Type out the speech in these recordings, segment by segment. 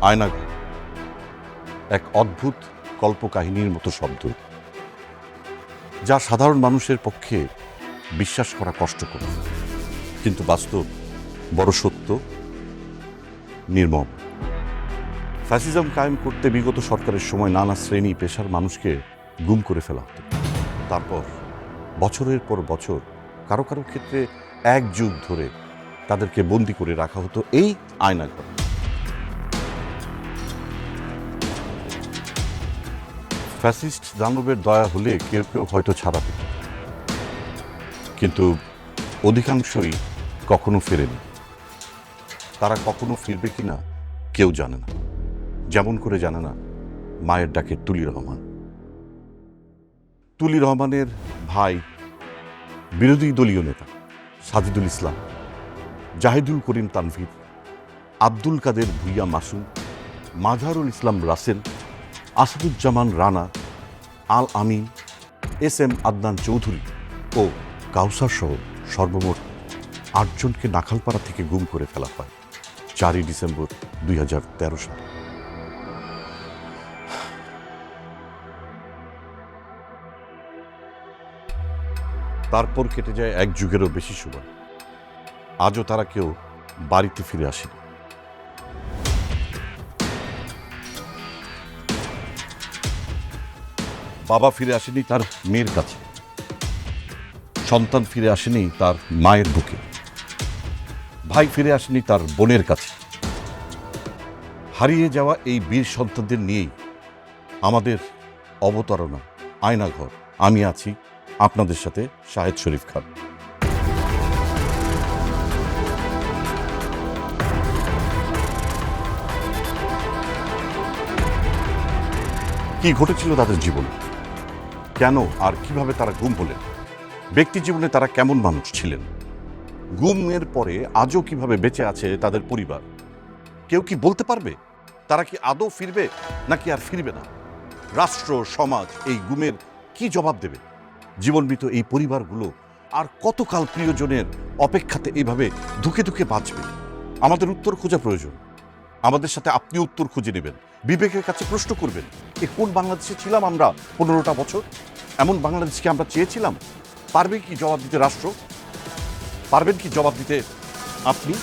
আয়নাঘর এক অদ্ভুত কল্পকাহিনীর মতো শব্দ, যা সাধারণ মানুষের পক্ষে বিশ্বাস করা কষ্টকর, কিন্তু বাস্তব বড় সত্য, নির্মম। ফ্যাসিজম কায়েম করতে বিগত সরকারের সময় নানা শ্রেণী পেশার মানুষকে গুম করে ফেলা হতো। তারপর বছরের পর বছর, কারো কারো ক্ষেত্রে এক যুগ ধরে তাদেরকে বন্দি করে রাখা হতো এই আয়নাঘর। ফ্যাসিস্ট দানবের দয়া হলে কেউ কেউ হয়তো ছাড়া পেত, কিন্তু অধিকাংশই কখনো ফেরেনি। তারা কখনো ফিরবে কিনা কেউ জানে না, যেমন করে জানে না মায়ের ডাকে তুলি রহমান। তুলি রহমানের ভাই বিরোধী দলীয় নেতা সাজিদুল ইসলাম, জাহিদুল করিম তানভীর, আব্দুল কাদের ভুইয়া মাসুম, মাজারুল ইসলাম রাসেল, আসাদুজ্জামান রানা, আল আমিন, এস এম আদনান চৌধুরী ও কাউসার সহ সর্বমোট ৮ জনকে নাখালপাড়া থেকে গুম করে ফেলা হয় ৪ই ডিসেম্বর ২০১৩ সালে। তারপর কেটে যায় এক যুগেরও বেশি সময়। আজও তারা কেউ বাড়িতে ফিরে আসেনি। বাবা ফিরে আসেনি তার মেয়ের কাছে, সন্তান ফিরে আসেনি তার মায়ের বুকে, ভাই ফিরে আসেনি তার বোনের কাছে। হারিয়ে যাওয়া এই বীর সন্তানদের নিয়েই আমাদের অবতারণা আয়নাঘর। আমি আছি আপনাদের সাথে শাহেদ শরীফ খান। কি ঘটেছিল তাদের জীবনে, কেন আর কিভাবে তারা গুম হলেন, ব্যক্তি জীবনে তারা কেমন মানুষ ছিলেন, গুমের পরে আজও কিভাবে বেঁচে আছে তাদের পরিবার, কেউ কি বলতে পারবে তারা কি আদৌ ফিরবে নাকি আর ফিরবে না? রাষ্ট্র সমাজ এই গুমের কি জবাব দেবে? জীবনমৃত এই পরিবারগুলো আর কতকাল প্রিয়জনের অপেক্ষাতে এইভাবে ধুকে ধুকে বাঁচবে? আমাদের উত্তর খোঁজা প্রয়োজন। আমাদের সাথে আপনি উত্তর খুঁজে নেবেন, বিবেকের কাছে প্রশ্ন করবেন, এ কোন বাংলাদেশে ছিলাম আমরা ১৫টা বছর? এমন বাংলাদেশকে আমরা চেয়েছিলাম? পারবে কি জবাব দিতে রাষ্ট্র? পারবেন কি জবাব দিতে আপনি?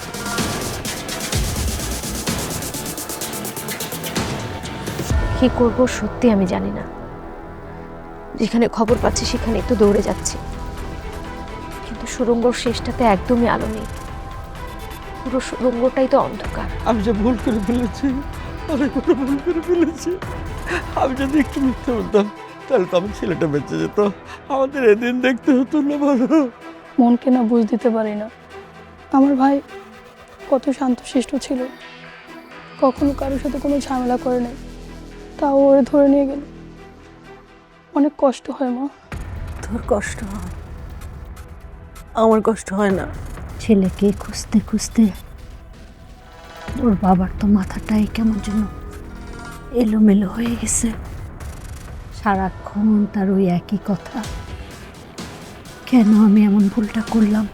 কি করব সত্যি আমি জানি না। যেখানে খবর পাচ্ছি সেখানে তো দৌড়ে যাচ্ছি, কিন্তু সুড়ঙ্গর শেষটাতে একদমই আলো নেই। পুরো সুড়ঙ্গটাই তো অন্ধকার। আমি যে ভুল করে ফেলেছি, অনেক বড় ভুল করে ফেলেছি। আমি যদি একটু মিথ্যে বলতাম তাহলে তো আমার ছেলেটা বেঁচে যেত, আমাদের এদিন দেখতে হতো না। বলো, মনকে না বুঝ দিতে পারি না। আমার ভাই কত শান্তশিষ্ট ছিল, কখনো কারোর সাথে কোনো ঝামেলা করে নাই, তাও ওরে ধরে নিয়ে গেল। অনেক কষ্ট হয় মা। তোর কষ্ট হয়, আমার কষ্ট হয় না। ছেলেকে খুঁজতে খুঁজতে ওর বাবার তো মাথাটাই কেমন যেন এলোমেলো হয়ে গেছে। সারাক্ষণ তার ওই একই কথা, কেন আমি এমন ভুলটা করলাম,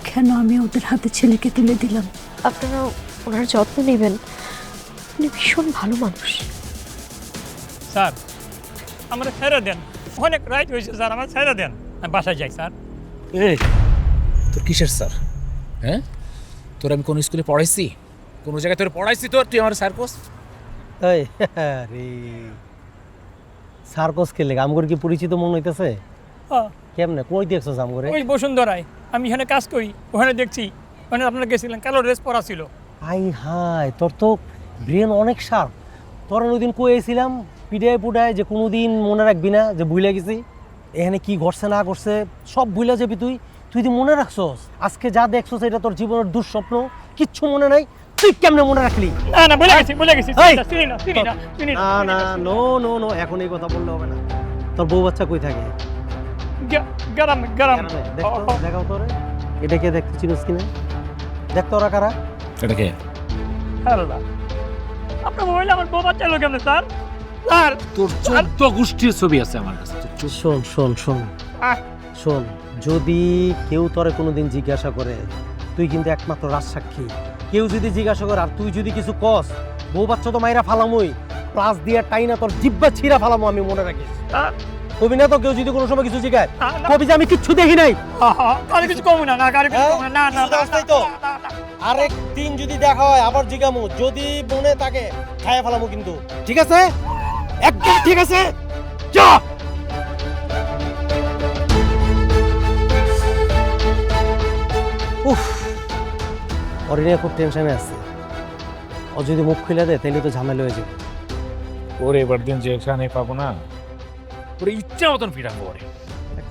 কেন আমি ওদের হাতে ছেলেকে তুলে দিলাম। আপনারা ওনার যত্ন নেবেন, উনি ভীষণ ভালো মানুষ। স্যার আমার ছেড়ে দেন, অনেক রাইট হয়েছে স্যার, আমার ছেড়ে দেন, আমি বাসায় যাই স্যার। এই তোর কিসের স্যার? হ্যাঁ, তোর আমি কোন স্কুলে পড়াইছি? কোন জায়গায় তোর পড়াইছি? তুই আমার স্যার কোস? এই আরে সার্কস খেলে আমগর কি পরিচিত মনে হইতেছে? কেমনে কই দেখছো আমগরে? ওই বসুন্ধরায় আমি এখানে কাজ করি, ওখানে দেখছি ওখানে আপনারা গেছিলেন, কালো ড্রেস পরা ছিল। আই হাই, তোর তো ব্রেন অনেক শার্প। তোর ওইদিন কইছিলাম পিডায় পুডায় যে কোনোদিন মনে রাখবি না, যে ভুলে গেছি। এখানে কি ঘটছে না ঘটছে সব ভুলে যাবি তুই। তুই তো মনে রাখছস, আজকে যা দেখছস এটা তোর জীবনের দুঃস্বপ্ন, কিচ্ছু মনে নাই। তুই কেমনে মনে রাখলি? না না ভুলে গেছি, ভুলে গেছি, চিনি না চিনি না চিনি না। না নো নো নো, এখন এই কথা বললে হবে না। তোর বউ বাচ্চা কই থাকে? গরম গরম। দেখাও তোরে, এটা কে দেখতে চিনিস কিনা? দেখ তোরা কারা? এটা কে? আল্লাহ, আপনার মোবাইলে আমার বউ বাচ্চা লোক কেমন স্যার? স্যার তোর 14 গোষ্ঠীর ছবি আছে আমার কাছে। শোন শোন শোন শোন, যদি কেউ তোরে কোনোদিন জিজ্ঞাসা করে, তুই কিন্তু একমাত্র রাজসাক্ষী। কেউ যদি জিজ্ঞাসা করে আর তুই যদি কিছু কস, বউ বাচ্চা তো মাইরা ফালামই, প্লাস দিয়া টাইনা তোর জিব্বা ছিঁড়া ফালামো, আমি মনে রাখিস। কবি না তো কেউ যদি কোনো সময় কিছু জিজ্ঞায়, কবি যে আমি কিচ্ছু দেখি নাই। কারে কিছু কমু না, কারে কিছু কমু না, না শুধু আসতেই তো। আরেক দিন যদি দেখা হয় আবার জিগামু, যদি মনে থাকে খায়া ফেলামু কিন্তু, ঠিক আছে? একদম ঠিক আছে। যা। উফ, ওরে নিয়ে খুব টেনশনে আছে। ও যদি মুখ খুলে দেয় তাহলে তো ঝামেলা হয়ে যাবে। ওরে এবার দিন যেখানে পাবো না, ওরে ইচ্ছা মতন ফিটাবো, ওরে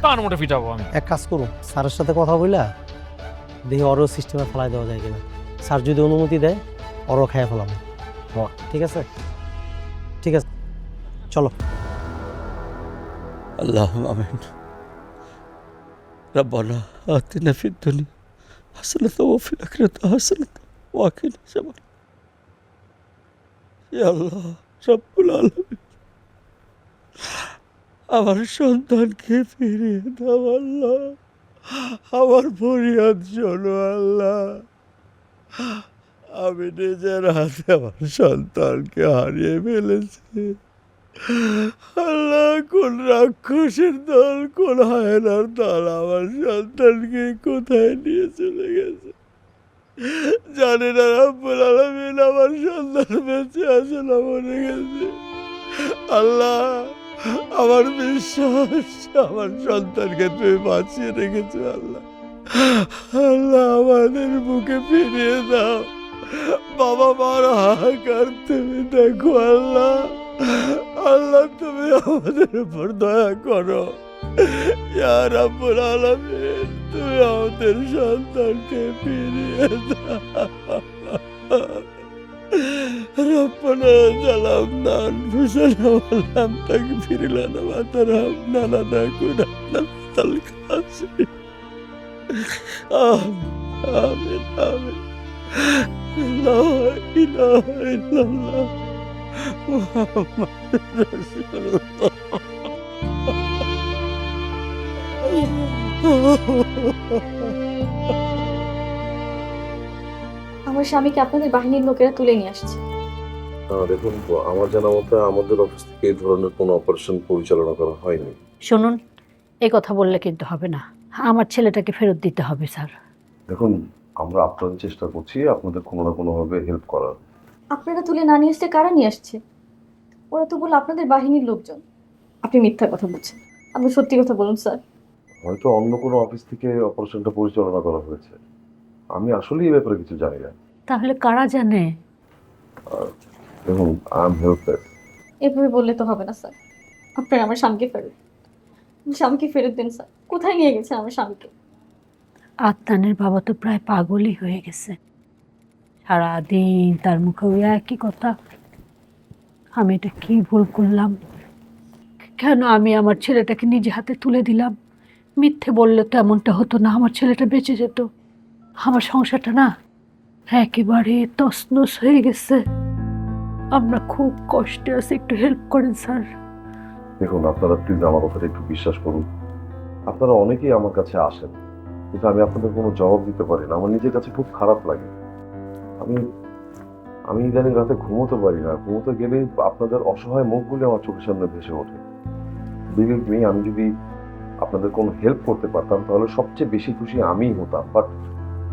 কান মোটে ফিটাবো আমি। এক কাজ করুন, স্যারের সাথে কথা বললা দেখি ওরও সিস্টেমে ফেলাই দেওয়া যায় কিনা। স্যার যদি অনুমতি দেয় ওরও খাইয়া ফেলাম। ঠিক আছে, ঠিক আছে, চলো। اللهم آمين. ربنا آتنا في الدنيا حسنة وفي الآخرة حسنة وقنا عذاب النار. يا الله رب العالمين, আমার সন্তানকে ফিরিয়ে দাও আল্লাহ, আমার ফরিয়াদ শোনো আল্লাহ। আমি নিজের হাতে আমার সন্তানকে হারিয়ে ফেলেছি আল্লাহ। কোন রাক্ষসের দল, কোন হায়নার দল আমার সন্তানকে কোথায় নিয়ে চলে গেছে জানি না রব্বুল আলামিন। আমার সন্তান বেঁচে আছে না মরে গেছে আল্লাহ, আমার বিশ্বাস আমার সন্তানকে তুমি বাঁচিয়ে রেখেছো আল্লাহ। আল্লাহ আমাদের বুকে ফিরিয়ে দাও, বাবা মার হাহাকার তুমি দেখো আল্লাহ। আল্লাহ তুমি আমাদের উপর দয়া করো ইয়া রাব্বুল আলামিন, তুমি আমাদের সন্তানকে ফিরিয়ে দাও। ربنا ظلمنا أنفسنا ولم تغفر لنا وترحمنا لنكونن من الخاسرين. آمين آمين آمين. لا إله إلا الله محمد رسول الله. আমার স্বামীকে আপনাদের বাহিনীর লোকেরা তুলে নিয়ে আসছে। দেখুন, আমার জানা মতে আমাদের অফিস থেকে এই ধরনের কোনো অপারেশন পরিচালনা করা হয়নি। শুনুন, এই কথা বললে কিন্তু হবে না, আমার ছেলেটাকে ফেরত দিতে হবে স্যার। দেখুন, আমরা আপনাদের চেষ্টা করছি আপনাদের কোনো না কোনোভাবে হেল্প করার। আপনারা তুলে না নিয়ে আসতে কারা নিয়ে আসছে? ওরা তো বলল আপনাদের বাহিনীর লোকজন। আপনি মিথ্যা কথা বলছেন, আপনি সত্যি কথা বলুন স্যার। হয়তো অন্য কোনো অফিস থেকে অপারেশনটা পরিচালনা করা হয়েছে, আমি আসলে এই ব্যাপারে কিছু জানি না। তাহলে কারা জানে? দেখুন, আই এম হেল্পলেস। এভাবে বললে তো হবে না স্যার। আপনারা আমার স্বামীকে ফেরত দিন স্যার। কোথায় নিয়ে গেছে আমার স্বামীকে? আদনানের বাবা তো প্রায় পাগলই হয়ে গেছে, সারাদিন তার মুখে ওই একই কথা। আমি এটা কি ভুল করলাম? কেন আমি আমার ছেলেটাকে নিজে হাতে তুলে দিলাম? মিথ্যে বললে তো এমনটা হতো না, আমার ছেলেটা বেঁচে যেত। আমার সংসারটা না একেবারে তছনছ হয়ে গেছে। আমরা খুব কষ্টে আছি, একটু হেল্প করেন স্যার। দেখুন, আপনারা প্লিজ আমার কথাটা একটু বিশ্বাস করুন। আপনারা অনেকেই আমার কাছে আসেন, কিন্তু আমি আপনাদের কোনো জবাব দিতে পারি না। আমার নিজের কাছে খুব খারাপ লাগে। আমি ইদানিং রাতে ঘুমোতে পারি না। ঘুমোতে গেলেই আপনাদের অসহায় মুখগুলি আমার চোখের সামনে ভেসে ওঠে। বিলিভ মি, আমি যদি আপনাদের কোনো হেল্প করতে পারতাম তাহলে সবচেয়ে বেশি খুশি আমিই হতাম, but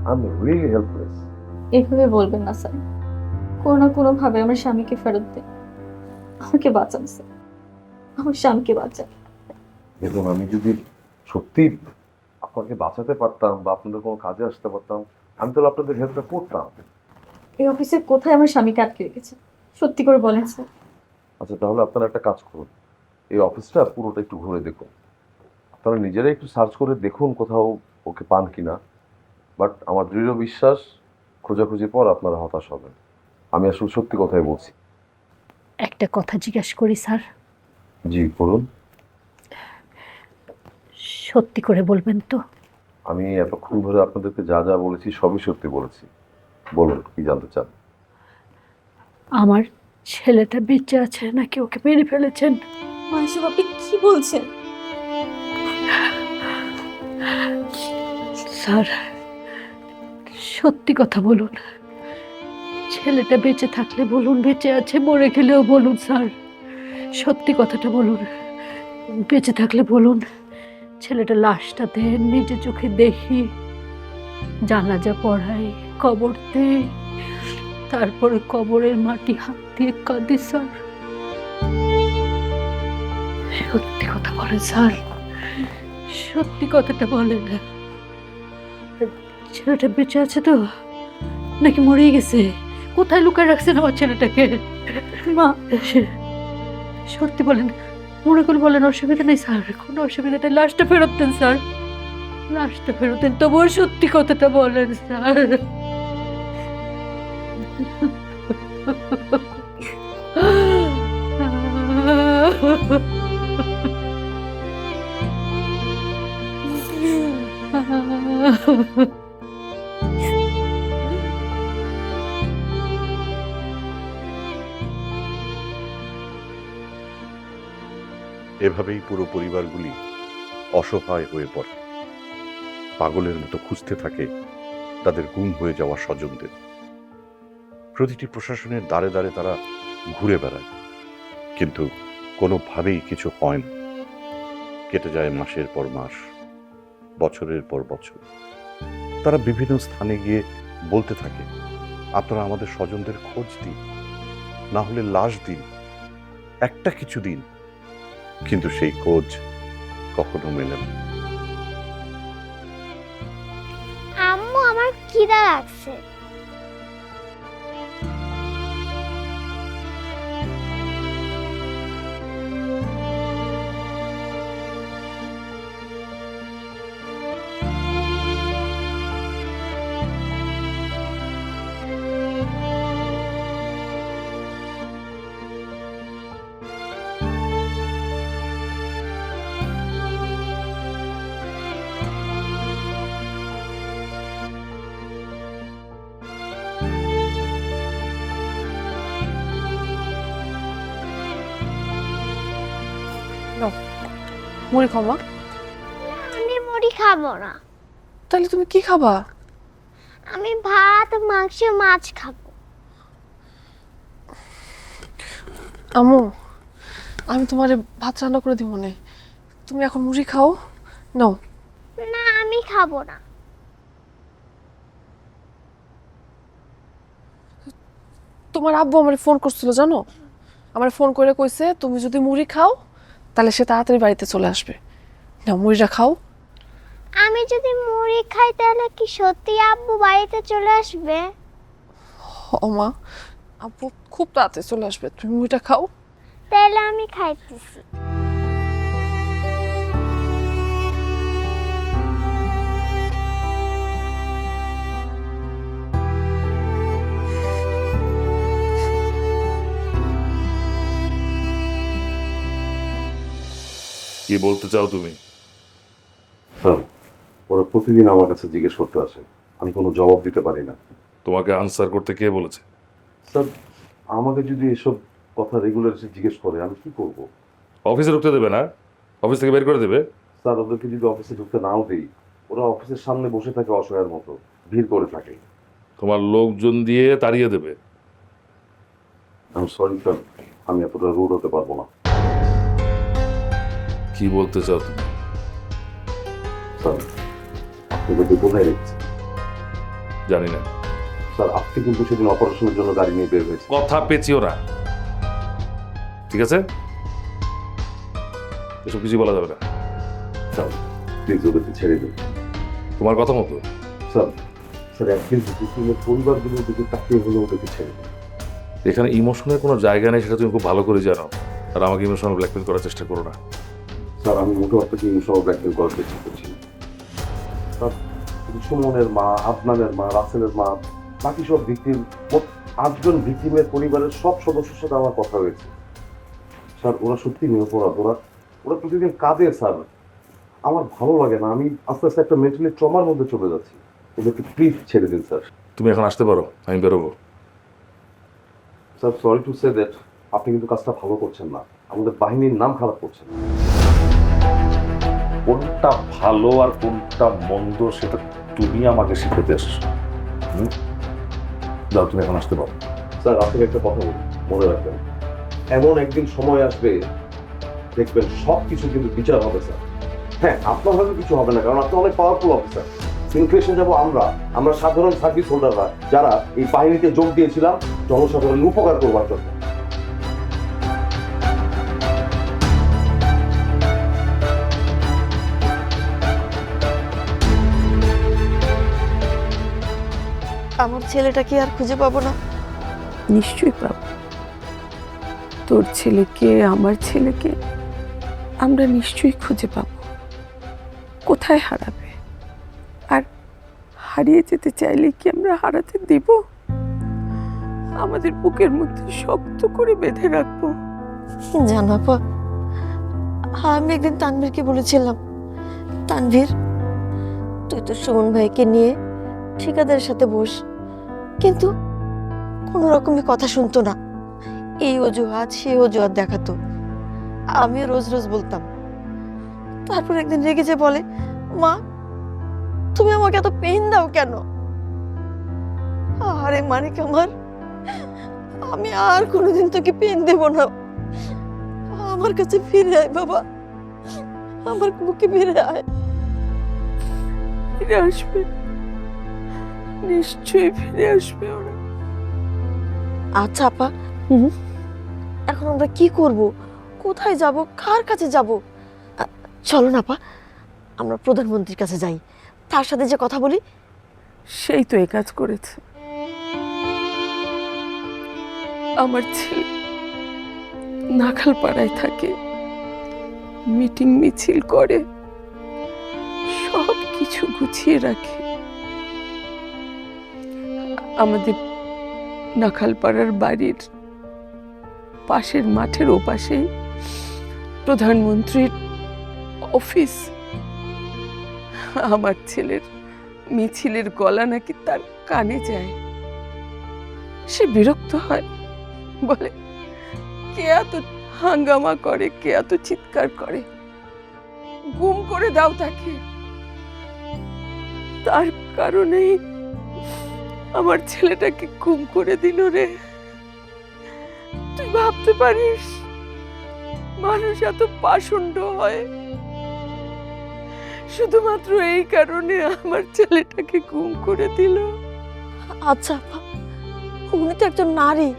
I am really helpless. এভাবে বলবেন না স্যার। কোনো না কোনো ভাবে আমার স্বামীকে ফেরত দিন। আমাকে বাঁচান স্যার, আমার স্বামীকে বাঁচান। দেখুন, আমি যদি সত্যি আপনাকে বাঁচাতে পারতাম বা আপনাদের কোনো কাজে আসতে পারতাম, আমি তাহলে আপনাদের হেল্পটা করতাম। এই অফিসের কোথায় আমার স্বামীকে আটকে রেখেছে সত্যি করে বলেন স্যার। আচ্ছা, তাহলে আপনারা একটা কাজ করুন, এই অফিসটা পুরোটা একটু ঘুরে দেখুন। আপনারা নিজেরাই একটু সার্চ করে দেখুন কোথাও ওকে পান কিনা। বাট আমার দৃঢ় বিশ্বাস খোঁজাখুঁজির পর আপনারা হতাশ হবেন। আমি আসলে সত্যি কথাই বলছি। একটা কথা জিজ্ঞাসা করি স্যার? জি করুন। সত্যি করে বলবেন তো? আমি এতক্ষণ ধরে আপনাদেরকে যা যা বলেছি সবই সত্যি বলেছি। বলুন, কি জানতে চান? আমার ছেলেটা বেঁচে আছে নাকি ওকে মেরে ফেলেছেন? মাসুম, আপনি কি বলছেন? স্যার, সত্যি কথা বলুন, ছেলেটা বেঁচে থাকলে বলুন, বেঁচে আছে, মরে গেলেও বলুন স্যার, সত্যি কথাটা বলুন। বেঁচে থাকলে বলুন, ছেলেটা লাশটা দেন, নিজে চোখে দেখি, জানাজা পড়াই, কবর দেই, তারপরে কবরের মাটি হাত দিয়ে কাঁদি স্যার। সত্যি কথা বলেন স্যার, সত্যি কথাটা বলেন। ছেলেটা বেঁচে আছে তো, নাকি মরেই গেছে? কোথায় লুকায় রাখছেন আমার ছেলেটাকে? মা, সত্যি বলেন, মনে করে বলেন, অসুবিধা নেই স্যার, কোনো অসুবিধা নেই, লাশটা ফেরত দেন স্যার, লাশটা ফেরত দেন, তবুও সত্যি কথাটা বলেন স্যার। এভাবেই পুরো পরিবারগুলি অসহায় হয়ে পড়ে, পাগলের মতো খুঁজতে থাকে তাদের গুম হয়ে যাওয়া স্বজনদের। প্রতিটি প্রশাসনের দ্বারে দ্বারে তারা ঘুরে বেড়ায়, কিন্তু কোনোভাবেই কিছু হয় না। কেটে যায় মাসের পর মাস, বছরের পর বছর। তারা বিভিন্ন স্থানে গিয়ে বলতে থাকে, আপনারা আমাদের স্বজনদের খোঁজ দিন, না হলে লাশ দিন, একটা কিছু দিন। কিন্তু সেই খোঁজ কখনো মেলে না। আম্মু, আমার খিদা লাগছে। মুড়ি খাও মা। আমি মুড়ি খাবো না। তাহলে তুমি কি খাবা? আমি ভাত, মাংস, মাছ খাবো। আম্মু, আমি তোমারে ভাত রান্না করে দিব না, তুমি এখন মুড়ি খাও নাও। না, আমি খাবো না। তোমার আব্বু আমার ফোন করছিল জানো, আমার ফোন করে কইছে তুমি যদি মুড়ি খাও তাহলে সে তাড়াতাড়ি বাড়িতে চলে আসবে। না, মুড়িটা খাও। আমি যদি মুড়ি খাই তাহলে কি সত্যি আব্বু বাড়িতে চলে আসবে? ও মা, আব্বু খুব তাড়াতাড়ি চলে আসবে, তুমি মুড়িটা খাও। তাহলে আমি খাইতেছি। কি বলতে চাও তুমি? স্যার, ওরা প্রতিদিন আমার কাছে জিজ্ঞেস করতে আসে, আমি কোনো জবাব দিতে পারি না। তোমাকে আনসার করতে কে বলেছে? স্যার, আমাকে যদি এসব কথা রেগুলার এসে জিজ্ঞেস করে আমি কি করব? অফিসে ঢুকতে দেবে না? অফিস থেকে বের করে দেবে? স্যার, ওদেরকে যদি অফিসে ঢুকতে নাও দিই, ওরা অফিসের সামনে বসে থাকে অসহায়ের মতো, ভিড় করে থাকে। তোমার লোকজন দিয়ে তাড়িয়ে দেবে। আমি সরি স্যার, আমি এতটা রুড হতে পারবো না। কি বলতে চাও তুমি? স্যার, আপনাদেরকে কোথায় রেখেছি? জানি না। স্যার, আপনি কিন্তু সেদিন অপারেশনের জন্য গাড়ি নিয়ে বের হয়েছে। কথা পেঁচিও না, ঠিক আছে? এসব কিছু বলা যাবে না। স্যার, প্লিজ ওদেরকে ছেড়ে দিন। তোমার কথা মতো। স্যার, স্যার অ্যাটলিস্ট ভিক্টিমের পরিবারগুলোর দিকে তাকিয়ে হলে ওদেরকে ছেড়ে দিন। এখানে ইমোশনের কোনো জায়গা নেই, সেটা তুমি খুব ভালো করে জানো। আর আমাকে ইমোশনাল ব্ল্যাকমেল করার চেষ্টা করো না। স্যার, আমি মোটেও আপনাকে ইমোশনাল ব্ল্যাকমেল করার চেষ্টা করছি না। স্যার, সুমনের মা, আদনানের মা, রাসেলের মা, বাকি সব ভিক্টিম, মোট 8 জন ভিক্টিমের পরিবারের সব সদস্যের সাথে আমার কথা হয়েছে। স্যার, ওরা সত্যি নিরপরাধ। ওরা প্রতিদিন কাঁদে স্যার। আমার ভালো লাগে না, আমি আস্তে আস্তে একটা মেন্টালি ট্রমার মধ্যে চলে যাচ্ছি। ওদেরকে প্লিজ ছেড়ে দিন স্যার। তুমি এখন আসতে পারো, আমি বেরোবো। Sir, sorry to say that, আপনি কিন্তু কাজটা ভালো করছেন না, আমাদের বাহিনীর নাম খারাপ করছেন। কোনটা ভালো আর কোনটা মন্দ সেটা তুমি আমাকে শিখাতে এসছো। যাও তুমি এখন আসতে পারো। স্যার আপনাকে একটা কথা বলি, মনে রাখবেন এমন একদিন সময় আসবে দেখবেন সব কিছু কিন্তু বিচার হবে স্যার। হ্যাঁ আপনার হয়তো কিছু হবে না, কারণ আপনি অনেক পাওয়ারফুল অফিসার, কিন্তু এসে যাবো আমরা সাধারণ সার্ভিস হোল্ডাররা যারা এই বাহিনীতে যোগ দিয়েছিলাম জনসাধারণের উপকার করবার জন্য। আমার ছেলেটাকে আর খুঁজে পাবো না? নিশ্চয়ই পাবো। তোর ছেলেকে, আমার ছেলেকে আমরা নিশ্চয়ই খুঁজে পাবো। কোথায় হারাবে? আর হারিয়ে যেতে চাইলে কি আমরা হারাতে দিব? আমাদের বুকের মধ্যে শক্ত করে বেঁধে রাখবো। জানো আপা, আমি একদিন তানভীরকে বলেছিলাম, তানভীর তুই তো সুমন ভাইকে নিয়ে ঠিকাদারের সাথে বস, কিন্তু কোনো রকমই কথা শুনতো না। এই অজুহাত সেই অজুহাত দেখাতো। আমিও রোজ রোজ বলতাম। তারপর একদিন রেগে যে বলে, মা তুমি আমাকে এত পেন দাও কেন? আরে মানিক আমার, আমি আর কোনোদিন তোকে পেন দেব না। আমার কাছে ফিরে আয় বাবা, আমার বুকে ফিরে আয়। ফিরে আসবে, নিশ্চয়ই ফিরে আসবে ওরা। আচ্ছা আপা, এখন আমরা কি করব? কোথায় যাব? কার কাছে যাব? চলো না আপা, আমরা প্রধানমন্ত্রীর কাছে যাই, তার সাথে যে কথা বলি। সেই তো এই কাজ করেছে। আমার ছেলে নাখালপাড়ায় থাকে, মিটিং মিছিল করে, সব কিছু গুছিয়ে রাখে। আমাদের নাখালপাড়ার বাড়ির পাশের মাঠের ওপাশেই প্রধানমন্ত্রীর অফিস। আমার ছেলের মিছিলের গলা নাকি তার কানে যায়। সে বিরক্ত হয়, বলে কে এত হাঙ্গামা করে, কে এত চিৎকার করে, গুম করে দাও তাকে। তার কারণেই আমার ছেলেটাকে গুম করে দিল রে। তুই ভাবতে পারিস মানুষ এত পাষণ্ড হয়? শুধুমাত্র এই কারণে আমার ছেলেটাকে গুম করে দিল। আচ্ছা আপা, উনি তো একজন নারী,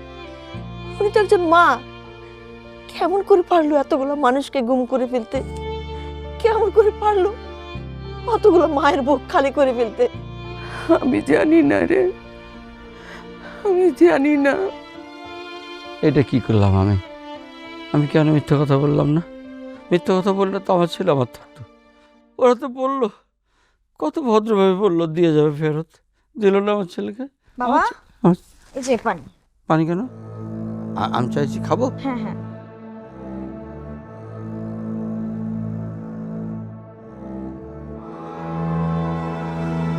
উনি তো একজন মা, কেমন করে পারলো এতগুলো মানুষকে গুম করে ফেলতে? কেমন করে পারলো অতগুলো মায়ের বুক খালি করে ফেলতে? আমি জানি না রে, আমি জানি না। এটা কি করলাম আমি কেন মিথ্যা কথা বললাম না? মিথ্যা কথা বললে তো আমার ছেলে আমার থাকতো। ওরা তো বললো, কত ভদ্রভাবে বললো দিয়ে যাবে ফেরত, দিল না আমার ছেলেকে। বাবা, এই যে পানি। পানি কেন? আমি চাইছি খাবো। হ্যাঁ হ্যাঁ।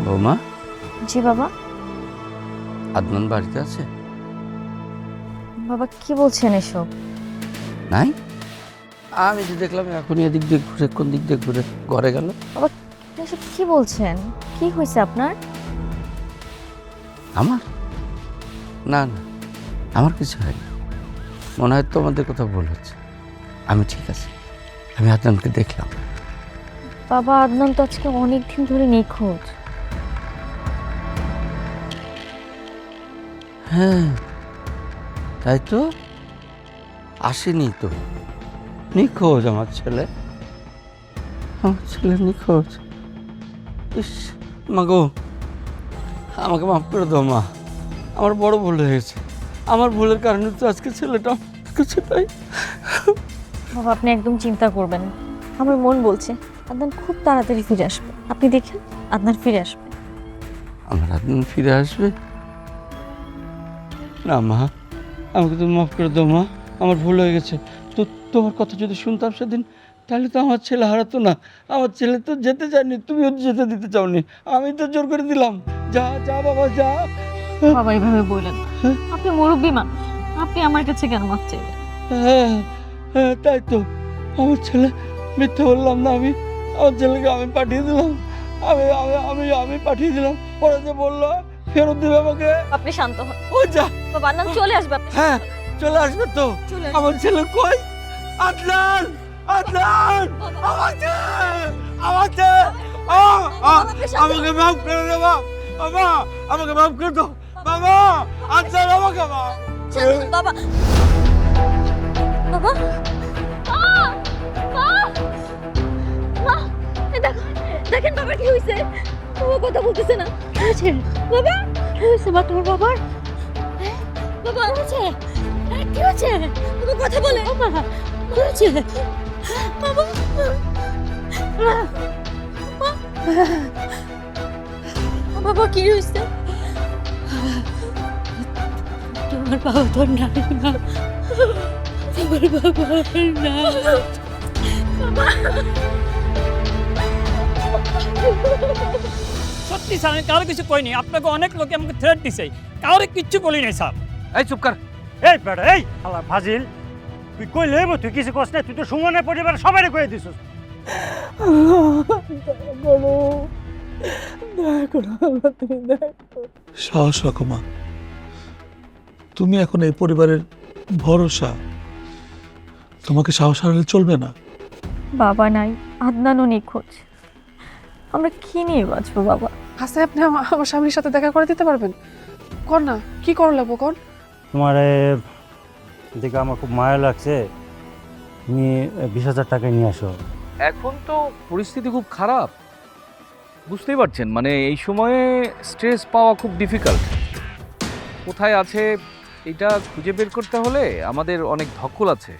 বৌমা। জি বাবা। আদনান বাড়িতে আছে? বাবা কি বলছেন এসব? নাই, আমি তো দেখলাম এখনই এদিক দিয়ে ঘুরে, কোন দিক দিয়ে ঘুরে ঘরে গেল। বাবা এসব কি বলছেন? কি হয়েছে আপনার? আমার না না, আমার কিছু হয়নি। মনে হয় তোমাদের কথা ভুল হচ্ছে। আমি ঠিক আছি, আমি আদনানকে দেখলাম। বাবা আদনান তো আজকে অনেক দিন ধরে নিখোঁজ। হ্যাঁ তাই তো, আসেনি তো, নিখোঁজ আমার ছেলে, আমার ছেলে নিখোঁজ। ইস মা গো, আমাকে মাফ করে দাও মা, আমার বড় ভুল হয়ে গেছে। আমার ভুলের কারণে তো আজকে ছেলেটা কিছু তাই। বাবা আপনি একদম চিন্তা করবেন না, আমার মন বলছে আদনান খুব তাড়াতাড়ি ফিরে আসবে। আপনি দেখেন আদনান ফিরে আসবে। আমার আদনান ফিরে আসবে? না মা, আমাকে তুমি মাফ করে দাও মা, আমার ভুল হয়ে গেছে। তো তোমার কথা যদি শুনতাম সেদিন, তাহলে তো আমার ছেলে হারাতো না। আমার ছেলে তো যেতে চায়নি, তুমিও যেতে দিতে চাওনি, আমি তো জোর করে দিলাম। যা যা বাবা যা। বাবা এইভাবে বললেন না, আপনি মুরব্বী মানুষ, আপনি আমার কাছে কেন মাফ চাইবেন? হ্যাঁ হ্যাঁ তাই তো, আমার ছেলে, মিথ্যে বললাম না আমি, আমার ছেলেকে আমি পাঠিয়ে দিলাম, আমি আমি আমি আমি পাঠিয়ে দিলাম। ওরা যে বললো ফেরত দিবে আমাকে? আপনি শান্ত হন ও যা, বাবা, আদনান চলে আসবে। হ্যাঁ চলে আসবে তো। চলে আসবে। আমার ছেলে কই? আদনান, আদনান, আমার ছেলে, আমার ছেলে। আমাকে মাফ করে দে বাবা, বাবা আমাকে মাফ করে দাও বাবা, আদনান আমাকে মাফ। বাবা, বাবা, দেখেন বাবার কি হয়েছে, ও কথা বলতেছে না। কি হয়েছে বাবা, কি হয়েছে মা তোমার বাবার? বাবা হয়েছে কি হয়েছে? বাবা কথা বলে। বাবা কি হয়েছে? বাবা, বাবা কি হয়েছে? তোমার বাবা তো নাই না, তোমার বাবা না। সত্যি স্যার, আমি কারো কিছু কইনি। আপনাকে অনেক লোকে আমাকে থ্রেট দিছে, কারো কিচ্ছু বলি নাই স্যার। এই চুপ কর। এই বেটা, এই আল্লাহ ফাজিল, তুই কই লেব? তুই কিছু কষ্ট নাই, তুই তো সুমনের পরিবার সবাই কয়ে দিছিস। সাহস রাখো মা, তুমি এখন এই পরিবারের ভরসা, তোমাকে সাহস হারালে চলবে না। বাবা নাই, আদনানও নিখোঁজ, আমরা কি নিয়ে বাঁচবো বাবা? হাসে আপনি আমার স্বামীর সাথে দেখা করে দিতে পারবেন? কর না, কি কর লাগবো কর। তোমার দেখে আমার খুব মায়া লাগছে, তুমি 20,000 টাকা নিয়ে আসো। এখন তো পরিস্থিতি খুব খারাপ, বুঝতেই পারছেন, মানে এই সময়ে স্ট্রেস পাওয়া খুব ডিফিকাল্ট। কোথায় আছে এটা খুঁজে বের করতে হলে আমাদের অনেক ধকল আছে।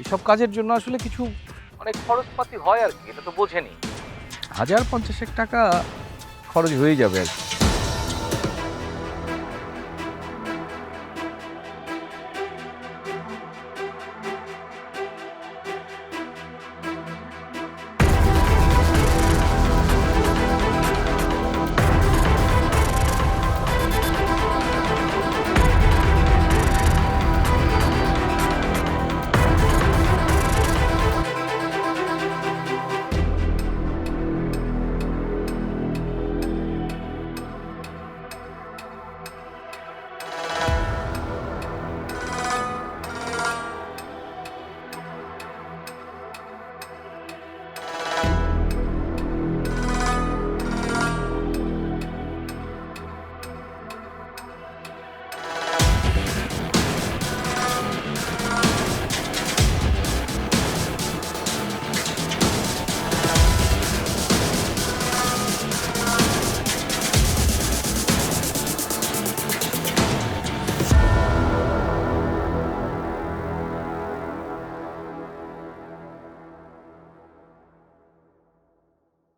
এসব কাজের জন্য আসলে কিছু অনেক খরচপাতি হয় আর কি, এটা তো বোঝেনি। 1,050 টাকা খরচ হয়ে যাবে আর কি।